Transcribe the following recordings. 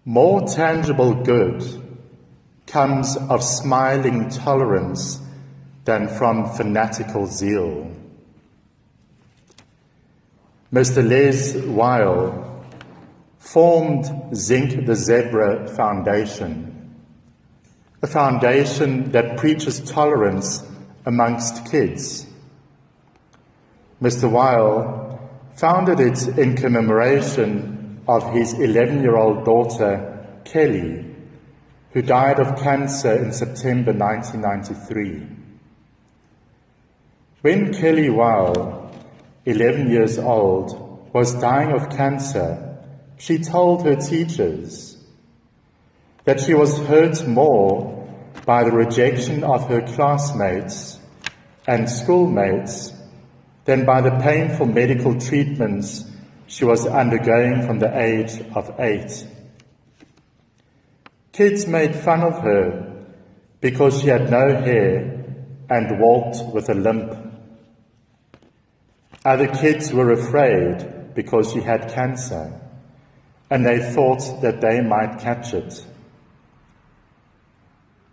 More tangible good comes of smiling tolerance than from fanatical zeal. Mr. Les Weil formed Zinc the Zebra Foundation, a foundation that preaches tolerance amongst kids. Mr. Weil founded it in commemoration of his 11-year-old daughter, Kelly, who died of cancer in September 1993. When Kelly Weil, 11 years old, was dying of cancer, she told her teachers that she was hurt more by the rejection of her classmates and schoolmates than by the painful medical treatments she was undergoing from the age of 8. Kids made fun of her because she had no hair and walked with a limp. Other kids were afraid because she had cancer, and they thought that they might catch it.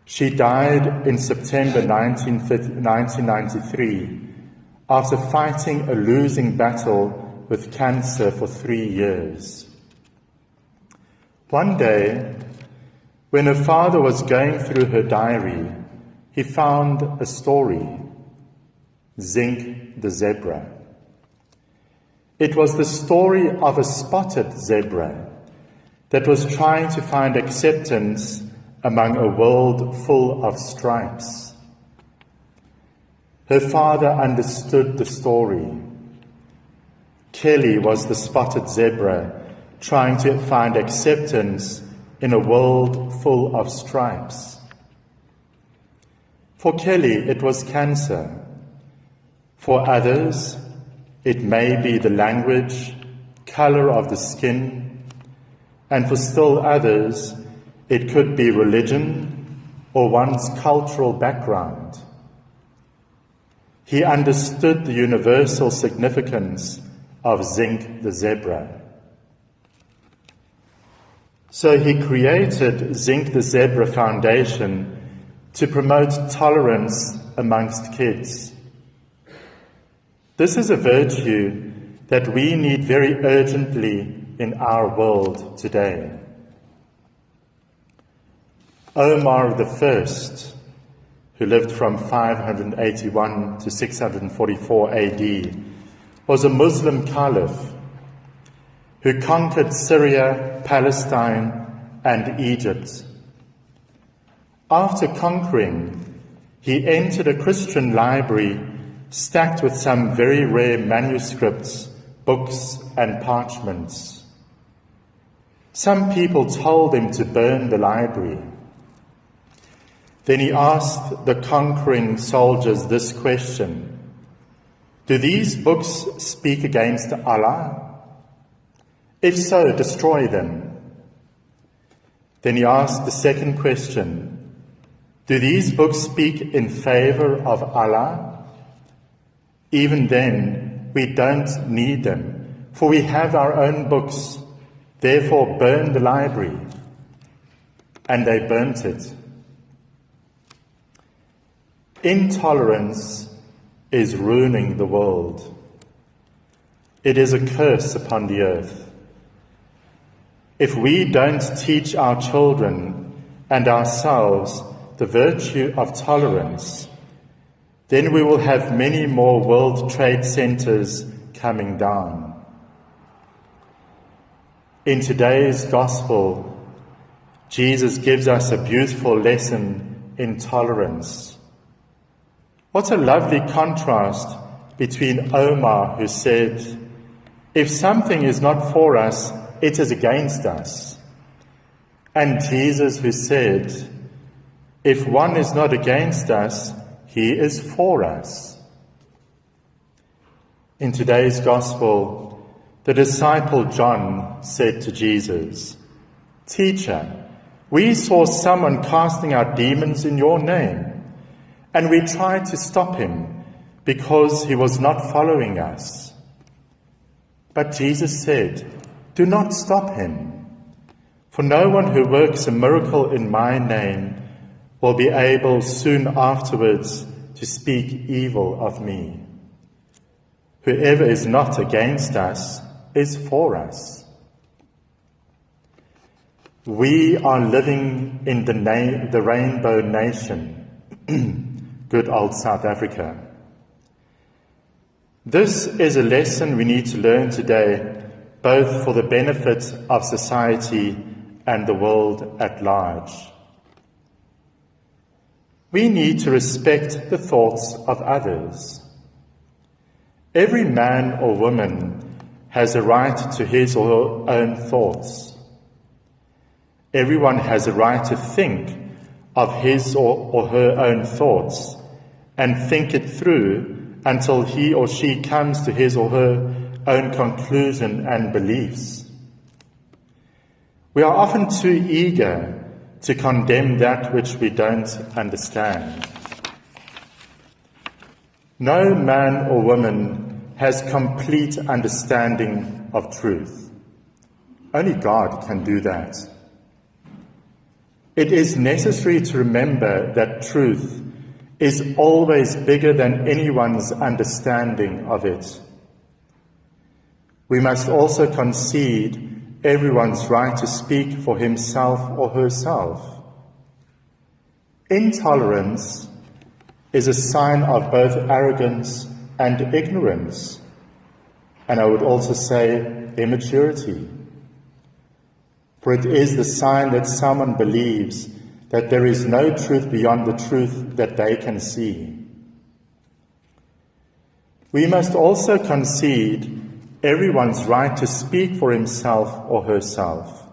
She died in September 1993 after fighting a losing battle with cancer for 3 years. One day, when her father was going through her diary, he found a story, Zinc the Zebra. It was the story of a spotted zebra that was trying to find acceptance among a world full of stripes. Her father understood the story. Kelly was the spotted zebra trying to find acceptance in a world full of stripes. For Kelly, it was cancer. For others, it may be the language, color of the skin, and for still others, it could be religion or one's cultural background. He understood the universal significance of Zinc the Zebra. So he created Zinc the Zebra Foundation to promote tolerance amongst kids. This is a virtue that we need very urgently in our world today. Omar I, who lived from 581 to 644 AD, was a Muslim caliph who conquered Syria, Palestine, and Egypt. After conquering, he entered a Christian library stacked with some very rare manuscripts, books, and parchments. Some people told him to burn the library. Then he asked the conquering soldiers this question: do these books speak against Allah? If so, destroy them. Then he asked the second question: do these books speak in favor of Allah? Even then, we don't need them, for we have our own books. Therefore, burn the library. And they burnt it. Intolerance is ruining the world. It is a curse upon the earth. If we don't teach our children and ourselves the virtue of tolerance, then we will have many more World Trade Centers coming down. In today's Gospel, Jesus gives us a beautiful lesson in tolerance. What a lovely contrast between Omar, who said, if something is not for us, it is against us, and Jesus, who said, if one is not against us, he is for us. In today's Gospel, the disciple John said to Jesus, Teacher, we saw someone casting out demons in your name, and we tried to stop him because he was not following us. But Jesus said, do not stop him, For no one who works a miracle in my name will be able soon afterwards to speak evil of me. Whoever is not against us is for us. We are living in the rainbow nation, good old South Africa. This is a lesson we need to learn today, both for the benefit of society and the world at large. We need to respect the thoughts of others. Every man or woman has a right to his or her own thoughts. Everyone has a right to think of his or her own thoughts and think it through until he or she comes to his or her own conclusion and beliefs. We are often too eager to condemn that which we don't understand. No man or woman has complete understanding of truth. Only God can do that. It is necessary to remember that truth is always bigger than anyone's understanding of it. We must also concede everyone's right to speak for himself or herself. Intolerance is a sign of both arrogance and ignorance, and I would also say immaturity. For it is the sign that someone believes that there is no truth beyond the truth that they can see. We must also concede everyone's right to speak for himself or herself.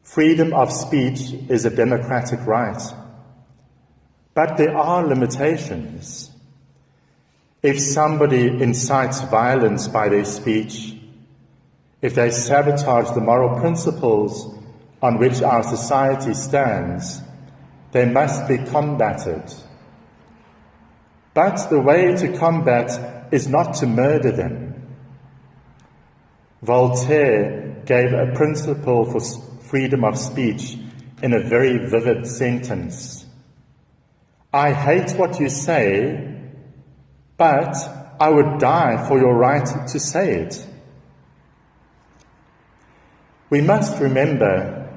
Freedom of speech is a democratic right. But there are limitations. If somebody incites violence by their speech, if they sabotage the moral principles on which our society stands, they must be combated. But the way to combat is not to murder them. Voltaire gave a principle for freedom of speech in a very vivid sentence. I hate what you say, but I would die for your right to say it. We must remember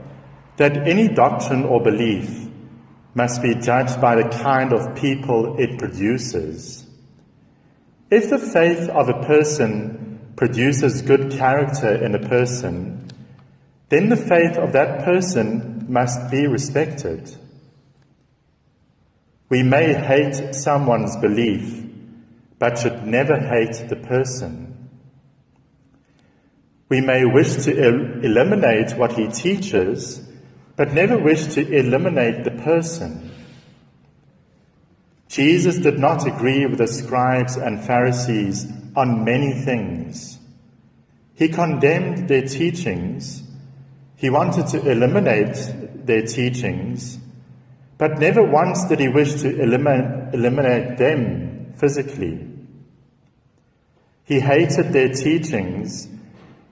that any doctrine or belief must be judged by the kind of people it produces. If the faith of a person produces good character in a person, then the faith of that person must be respected. We may hate someone's belief, but should never hate the person. We may wish to eliminate what he teaches, but never wish to eliminate the person. Jesus did not agree with the scribes and Pharisees on many things. He condemned their teachings. He wanted to eliminate their teachings, but never once did he wish to eliminate them physically. He hated their teachings,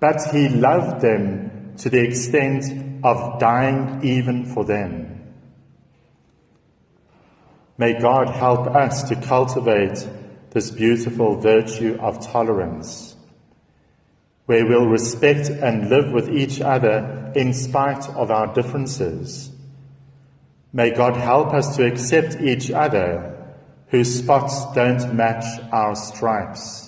but he loved them to the extent of dying even for them. May God help us to cultivate this beautiful virtue of tolerance, where we'll respect and live with each other in spite of our differences. May God help us to accept each other whose spots don't match our stripes.